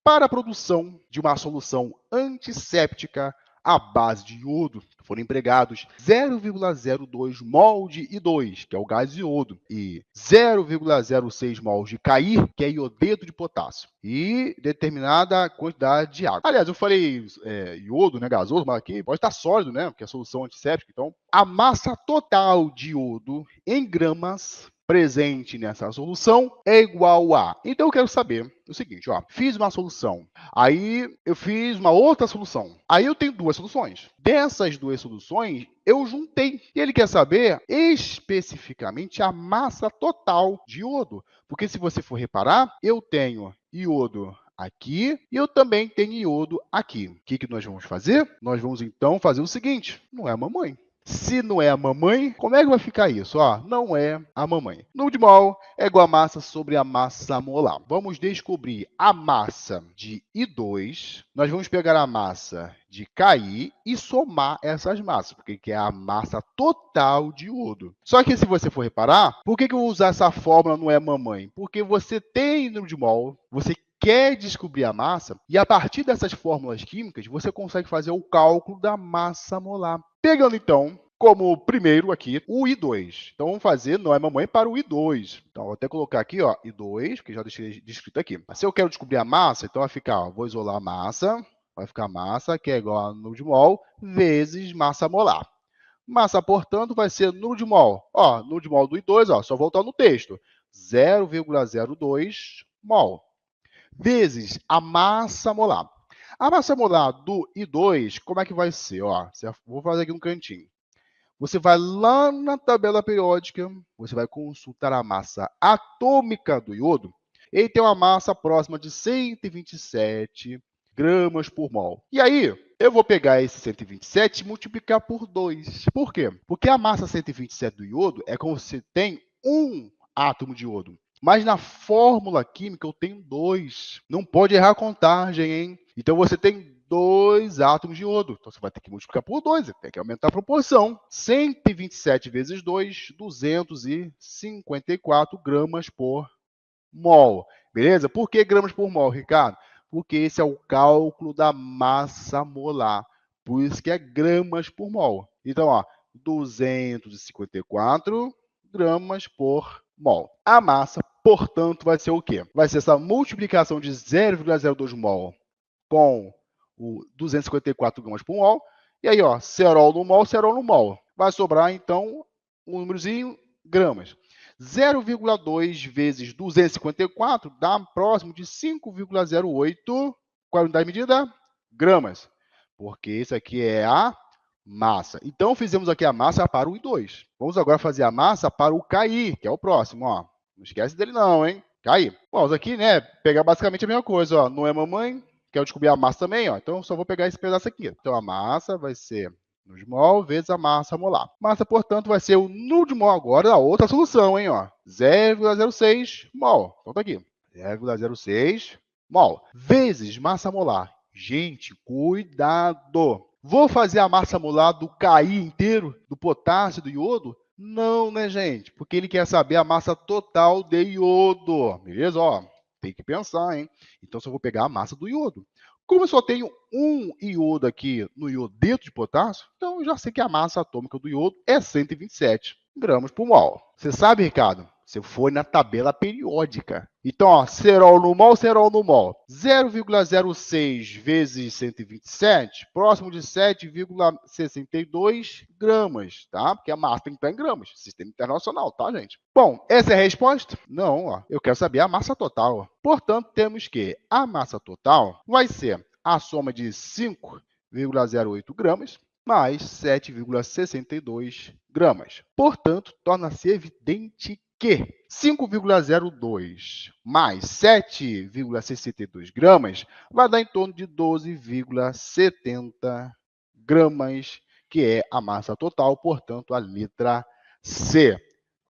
Para a produção de uma solução antisséptica à base de iodo, foram empregados 0,02 mol de I2, que é o gás iodo, e 0,06 mol de CaI, que é iodeto de potássio, e determinada quantidade de água. Aliás, eu falei iodo, né, gasoso, mas aqui pode estar sólido, né, porque é solução antisséptica. Então, a massa total de iodo em gramas presente nessa solução é igual a... Então, eu quero saber o seguinte, ó, fiz uma solução, aí eu fiz uma outra solução, aí eu tenho duas soluções. Dessas duas soluções, eu juntei. E ele quer saber especificamente a massa total de iodo, porque se você for reparar, eu tenho iodo aqui e eu também tenho iodo aqui. O que nós vamos fazer? Nós vamos, então, fazer o seguinte, não é a mamãe. Se não é a mamãe, como é que vai ficar isso? Ó, não é a mamãe. Número de mol é igual a massa sobre a massa molar. Vamos descobrir a massa de I2. Nós vamos pegar a massa de CaI e somar essas massas, porque é a massa total de iodo. Só que se você for reparar, por que eu vou usar essa fórmula não é mamãe? Porque você tem número de mol, você quer descobrir a massa, e a partir dessas fórmulas químicas, você consegue fazer o cálculo da massa molar. Pegando, então, como primeiro aqui, o I2. Então, vamos fazer não é mamãe para o I2. Então, vou até colocar aqui, ó, I2, que já deixei descrito aqui. Se eu quero descobrir a massa, então vai ficar, ó, vou isolar a massa, vai ficar massa, que é igual a número de mol, vezes massa molar. Massa, portanto, vai ser número de mol. Ó, número de mol do I2, ó, só voltar no texto, 0,02 mol, vezes a massa molar. A massa molar do I2, como é que vai ser? Ó, vou fazer aqui um cantinho. Você vai lá na tabela periódica, você vai consultar a massa atômica do iodo. Ele tem uma massa próxima de 127 gramas por mol. E aí, eu vou pegar esse 127 e multiplicar por 2. Por quê? Porque a massa 127 do iodo é como se tem um átomo de iodo. Mas na fórmula química eu tenho 2. Não pode errar a contagem, hein? Então você tem 2 átomos de iodo. Então você vai ter que multiplicar por 2, tem que aumentar a proporção. 127 vezes 2, 254 gramas por mol. Beleza? Por que gramas por mol, Ricardo? Porque esse é o cálculo da massa molar. Por isso que é gramas por mol. Então, ó, 254 gramas por mol. A massa, portanto, vai ser o quê? Vai ser essa multiplicação de 0,02 mol com o 254 gramas por mol. E aí, ó, cerol no mol, cerol no mol. Vai sobrar, então, um númerozinho, gramas. 0,2 vezes 254 dá próximo de 5,08. Qual é a unidade de medida? Gramas. Porque isso aqui é a massa. Então, fizemos aqui a massa para o I2. Vamos agora fazer a massa para o CaI, que é o próximo. Ó. Não esquece dele não, hein? CaI. Bom, vamos aqui, né, pegar basicamente a mesma coisa. Ó. Não é mamãe, quero descobrir a massa também. Ó. Então, só vou pegar esse pedaço aqui. Então, a massa vai ser número de mol vezes a massa molar. Massa, portanto, vai ser o número de mol agora da outra solução, hein? 0,06 mol. Então, tá aqui. 0,06 mol vezes massa molar. Gente, cuidado! Vou fazer a massa molar do CaI inteiro, do potássio, do iodo? Não, né, gente? Porque ele quer saber a massa total de iodo. Beleza? Ó, tem que pensar, hein? Então, só vou pegar a massa do iodo. Como eu só tenho um iodo aqui no iodeto de potássio, então eu já sei que a massa atômica do iodo é 127 gramas por mol. Você sabe, Ricardo? Você foi na tabela periódica. Então, ó, cerol no mol, cerol no mol. 0,06 vezes 127, próximo de 7,62 gramas, tá? Porque a massa tem que estar em gramas. Sistema internacional, tá, gente? Bom, essa é a resposta? Não, ó. Eu quero saber a massa total. Ó. Portanto, temos que a massa total vai ser a soma de 5,08 gramas mais 7,62 gramas. Portanto, torna-se evidente que 5,02 mais 7,62 gramas vai dar em torno de 12,70 gramas, que é a massa total, portanto, a letra C.